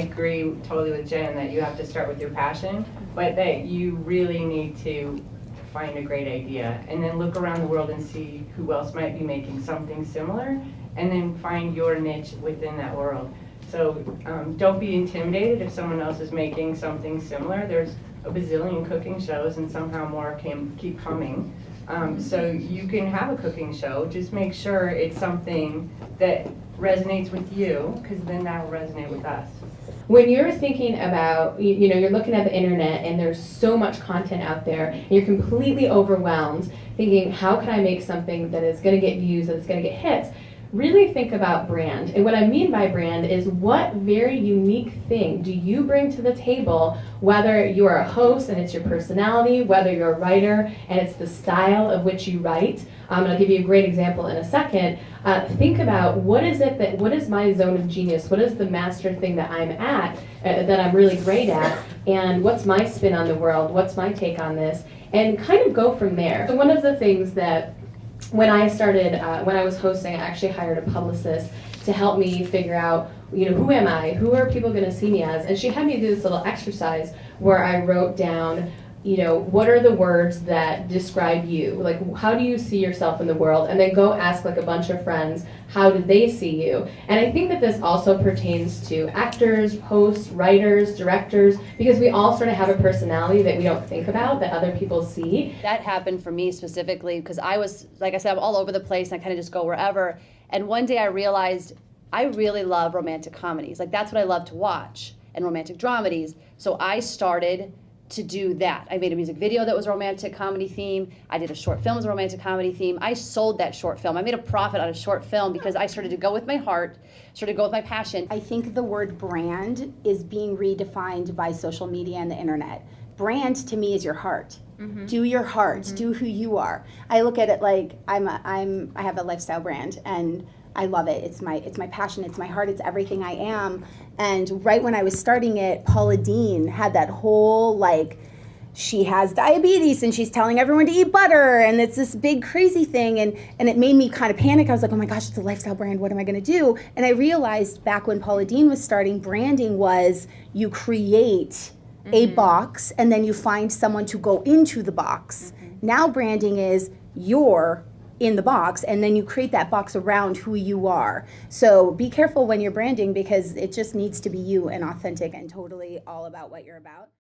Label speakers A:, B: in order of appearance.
A: agree totally with Jen that you have to start with your passion, but that you really need to find a great idea and then look around the world and see who else might be making something similar, and then find your niche within that world. So don't be intimidated if someone else is making something similar. There's a bazillion cooking shows and somehow more keep coming. So you can have a cooking show, just make sure it's something that resonates with you, because then that will resonate with us.
B: When you're thinking about, you're looking at the internet and there's so much content out there, and you're completely overwhelmed thinking, how can I make something that is going to get views, that is going to get hits? Really think about brand. And what I mean by brand is, what very unique thing do you bring to the table, whether you are a host and it's your personality, whether you're a writer and it's the style of which you write. And I'll give you a great example in a second. Think about what is my zone of genius? What is the master thing that I'm at, that I'm really great at? And what's my spin on the world? What's my take on this? And kind of go from there. So one of the things that when I was hosting, I actually hired a publicist to help me figure out, who am I? Who are people going to see me as? And she had me do this little exercise where I wrote down, what are the words that describe you? Like, how do you see yourself in the world? And then go ask like a bunch of friends, how do they see you? And I think that this also pertains to actors, hosts, writers, directors, because we all sort of have a personality that we don't think about, that other people see.
C: That happened for me specifically because I was, like I said, I'm all over the place and I kind of just go wherever. And one day I realized I really love romantic comedies. Like, that's what I love to watch, and romantic dramedies. So I started to do that. I made a music video that was a romantic comedy theme. I did a short film as a romantic comedy theme. I sold that short film. I made a profit on a short film because I started to go with my heart, started to go with my passion.
D: I think the word brand is being redefined by social media and the internet. Brand to me is your heart. Mm-hmm. Do your heart. Mm-hmm. Do who you are. I look at it like I have a lifestyle brand, and I love it. It's my passion. It's my heart. It's everything I am. And right when I was starting it, Paula Deen had that whole she has diabetes and she's telling everyone to eat butter, and it's this big crazy thing, and it made me kind of panic. I was like, oh my gosh, it's a lifestyle brand. What am I going to do? And I realized back when Paula Deen was starting, branding was you create a box and then you find someone to go into the box. Mm-hmm. Now branding is you're in the box, and then you create that box around who you are. So be careful when you're branding, because it just needs to be you and authentic and totally all about what you're about.